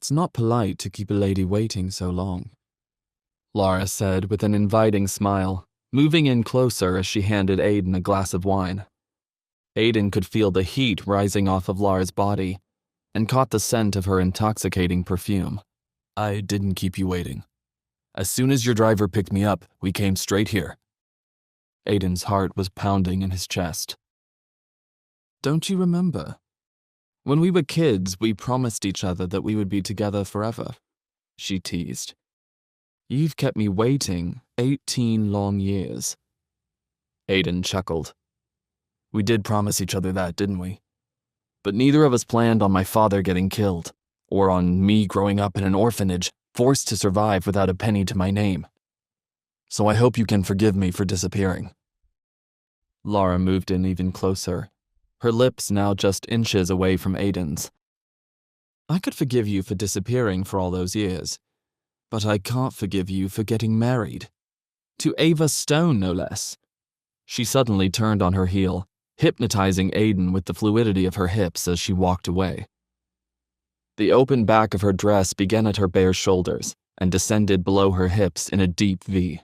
It's not polite to keep a lady waiting so long, Lara said with an inviting smile, moving in closer as she handed Aiden a glass of wine. Aiden could feel the heat rising off of Lara's body and caught the scent of her intoxicating perfume. I didn't keep you waiting. As soon as your driver picked me up, we came straight here. Aiden's heart was pounding in his chest. Don't you remember? When we were kids, we promised each other that we would be together forever, she teased. You've kept me waiting 18 long years. Aiden chuckled. We did promise each other that, didn't we? But neither of us planned on my father getting killed, or on me growing up in an orphanage, forced to survive without a penny to my name. So I hope you can forgive me for disappearing. Lara moved in even closer, her lips now just inches away from Aiden's. I could forgive you for disappearing for all those years, but I can't forgive you for getting married. To Ava Stone, no less. She suddenly turned on her heel, hypnotizing Aiden with the fluidity of her hips as she walked away. The open back of her dress began at her bare shoulders and descended below her hips in a deep V.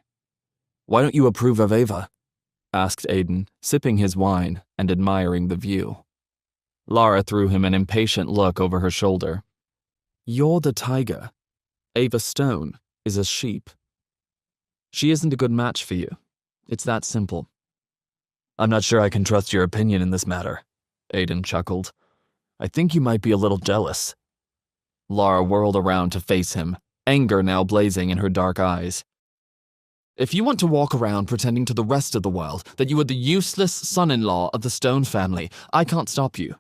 Why don't you approve of Ava? Asked Aiden, sipping his wine and admiring the view. Lara threw him an impatient look over her shoulder. You're the tiger. Ava Stone is a sheep. She isn't a good match for you. It's that simple. I'm not sure I can trust your opinion in this matter, Aiden chuckled. I think you might be a little jealous. Lara whirled around to face him, anger now blazing in her dark eyes. If you want to walk around pretending to the rest of the world that you are the useless son-in-law of the Stone family, I can't stop you.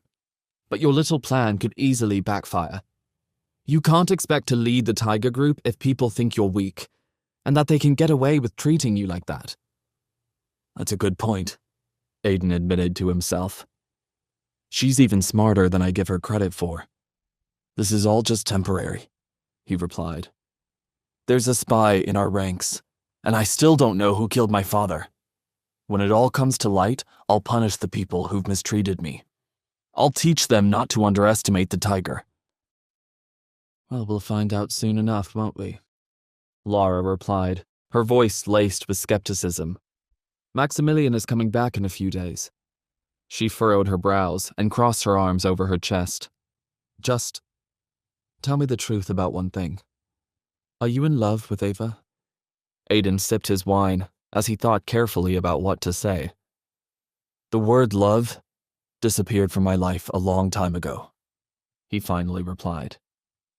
But your little plan could easily backfire. You can't expect to lead the Tiger Group if people think you're weak, and that they can get away with treating you like that. That's a good point, Aiden admitted to himself. She's even smarter than I give her credit for. This is all just temporary, he replied. There's a spy in our ranks, and I still don't know who killed my father. When it all comes to light, I'll punish the people who've mistreated me. I'll teach them not to underestimate the tiger. Well, we'll find out soon enough, won't we? Lara replied, her voice laced with skepticism. Maximilian is coming back in a few days. She furrowed her brows and crossed her arms over her chest. Just tell me the truth about one thing. Are you in love with Ava? Aiden sipped his wine as he thought carefully about what to say. The word love disappeared from my life a long time ago, he finally replied.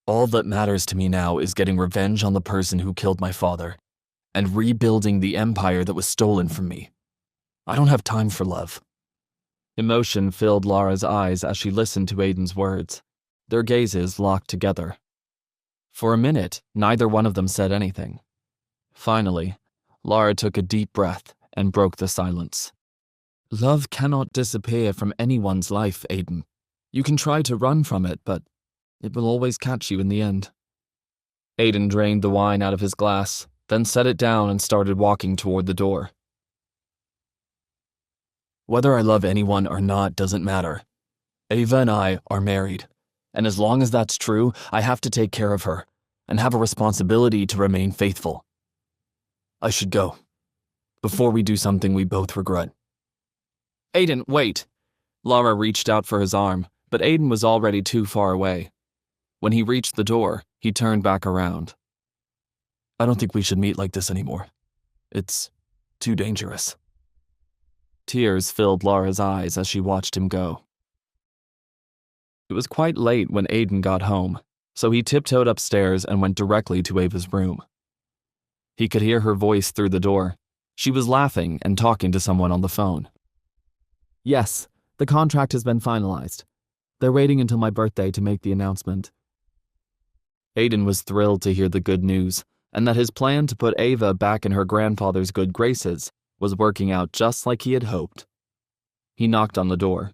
All that matters to me now is getting revenge on the person who killed my father and rebuilding the empire that was stolen from me. I don't have time for love. Emotion filled Lara's eyes as she listened to Aiden's words, their gazes locked together. For a minute, neither one of them said anything. Finally, Lara took a deep breath and broke the silence. Love cannot disappear from anyone's life, Aiden. You can try to run from it, but it will always catch you in the end. Aiden drained the wine out of his glass, then set it down and started walking toward the door. Whether I love anyone or not doesn't matter. Ava and I are married, and as long as that's true, I have to take care of her and have a responsibility to remain faithful. I should go, before we do something we both regret. Aiden, wait. Lara reached out for his arm, but Aiden was already too far away. When he reached the door, he turned back around. I don't think we should meet like this anymore. It's too dangerous. Tears filled Lara's eyes as she watched him go. It was quite late when Aiden got home, so he tiptoed upstairs and went directly to Ava's room. He could hear her voice through the door. She was laughing and talking to someone on the phone. Yes, the contract has been finalized. They're waiting until my birthday to make the announcement. Aiden was thrilled to hear the good news, and that his plan to put Ava back in her grandfather's good graces was working out just like he had hoped. He knocked on the door.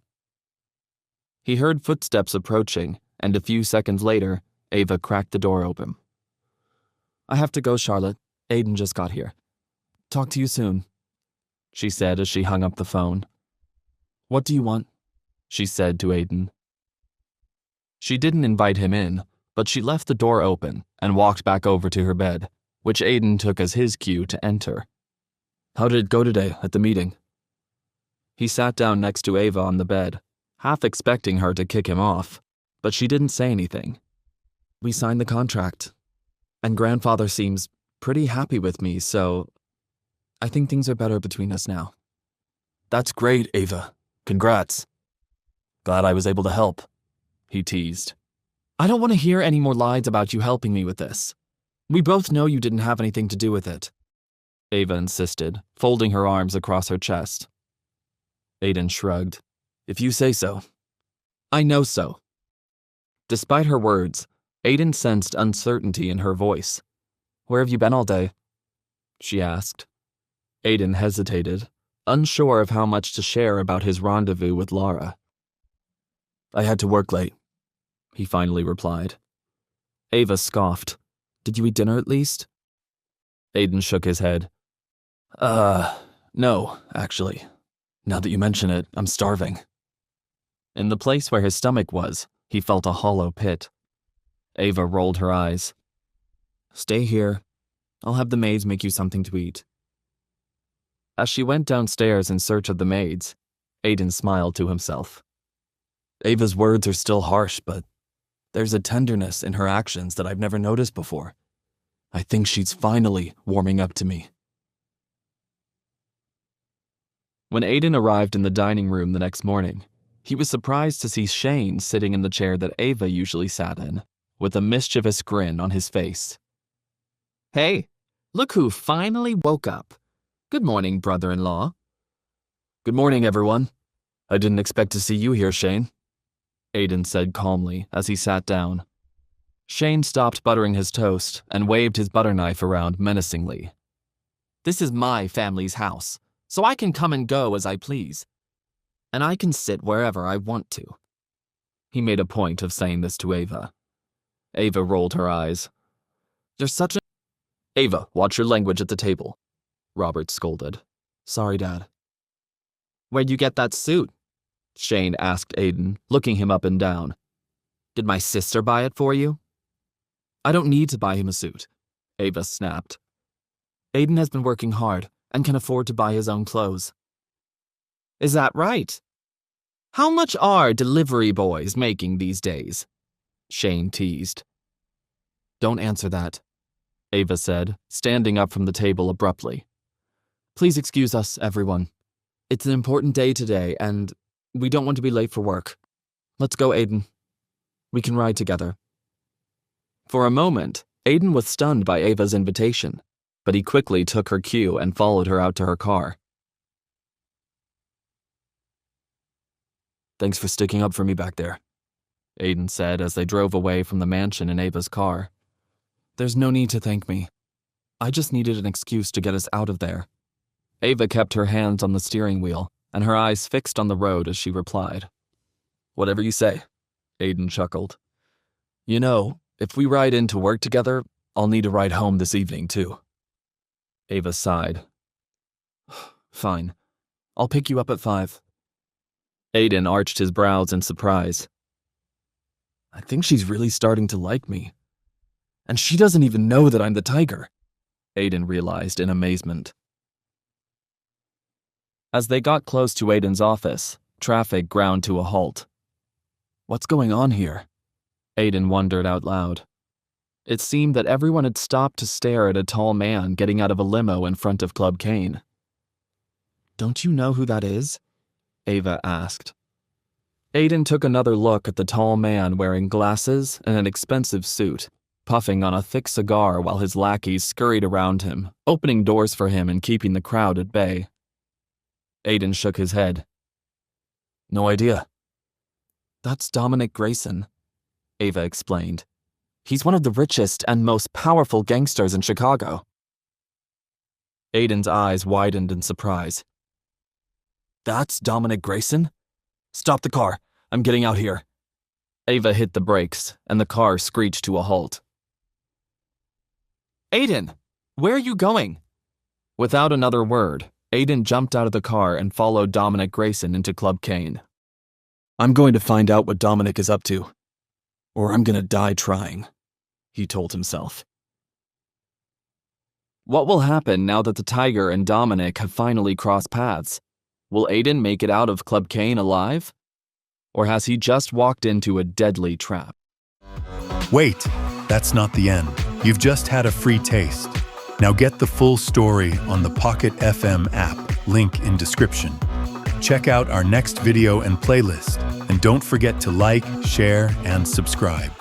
He heard footsteps approaching, and a few seconds later, Ava cracked the door open. I have to go, Charlotte. Aiden just got here. Talk to you soon, she said as she hung up the phone. What do you want? She said to Aiden. She didn't invite him in, but she left the door open and walked back over to her bed, which Aiden took as his cue to enter. "How did it go today at the meeting?" He sat down next to Ava on the bed, half expecting her to kick him off, but she didn't say anything. "We signed the contract, and Grandfather seems pretty happy with me, so I think things are better between us now." "That's great, Ava. Congrats. Glad I was able to help," he teased. "I don't want to hear any more lies about you helping me with this. We both know you didn't have anything to do with it," Ava insisted, folding her arms across her chest. Aiden shrugged. "If you say so." "I know so." Despite her words, Aiden sensed uncertainty in her voice. "Where have you been all day?" she asked. Aiden hesitated, unsure of how much to share about his rendezvous with Lara. "I had to work late," he finally replied. Ava scoffed. "Did you eat dinner at least?" Aiden shook his head. No, actually. Now that you mention it, I'm starving." In the place where his stomach was, he felt a hollow pit. Ava rolled her eyes. "Stay here. I'll have the maids make you something to eat." As she went downstairs in search of the maids, Aiden smiled to himself. Ava's words are still harsh, but there's a tenderness in her actions that I've never noticed before. I think she's finally warming up to me. When Aiden arrived in the dining room the next morning, he was surprised to see Shane sitting in the chair that Ava usually sat in, with a mischievous grin on his face. "Hey, look who finally woke up. Good morning, brother-in-law." "Good morning, everyone. I didn't expect to see you here, Shane," Aiden said calmly as he sat down. Shane stopped buttering his toast and waved his butter knife around menacingly. "This is my family's house, so I can come and go as I please. And I can sit wherever I want to." He made a point of saying this to Ava. Ava rolled her eyes. "You're such a—" "Ava, watch your language at the table," Robert scolded. "Sorry, Dad." "Where'd you get that suit?" Shane asked Aiden, looking him up and down. "Did my sister buy it for you?" "I don't need to buy him a suit," Ava snapped. "Aiden has been working hard and can afford to buy his own clothes." "Is that right? How much are delivery boys making these days?" Shane teased. "Don't answer that," Ava said, standing up from the table abruptly. "Please excuse us, everyone. It's an important day today, and we don't want to be late for work. Let's go, Aiden. We can ride together." For a moment, Aiden was stunned by Ava's invitation, but he quickly took her cue and followed her out to her car. "Thanks for sticking up for me back there," Aiden said as they drove away from the mansion in Ava's car. "There's no need to thank me. I just needed an excuse to get us out of there." Ava kept her hands on the steering wheel and her eyes fixed on the road as she replied. "Whatever you say," Aiden chuckled. "You know, if we ride into work together, I'll need a ride home this evening, too." Ava sighed. "Fine. I'll pick you up at 5. Aiden arched his brows in surprise. "I think she's really starting to like me. And she doesn't even know that I'm the tiger," Aiden realized in amazement. As they got close to Aiden's office, traffic ground to a halt. "What's going on here?" Aiden wondered out loud. It seemed that everyone had stopped to stare at a tall man getting out of a limo in front of Club Cain. "Don't you know who that is?" Ava asked. Aiden took another look at the tall man wearing glasses and an expensive suit, puffing on a thick cigar while his lackeys scurried around him, opening doors for him and keeping the crowd at bay. Aiden shook his head. "No idea." "That's Dominic Grayson," Ava explained. "He's one of the richest and most powerful gangsters in Chicago." Aiden's eyes widened in surprise. "That's Dominic Grayson? Stop the car. I'm getting out here." Ava hit the brakes, and the car screeched to a halt. "Aiden, where are you going?" Without another word, Aiden jumped out of the car and followed Dominic Grayson into Club Cain. "I'm going to find out what Dominic is up to." or I'm gonna die trying, he told himself. What will happen now that the Tiger and Dominic have finally crossed paths? Will Aiden make it out of Club Cain alive? Or has he just walked into a deadly trap? Wait, that's not the end. You've just had a free taste. Now get the full story on the Pocket FM app, link in description. Check out our next video and playlist, and don't forget to like, share, and subscribe.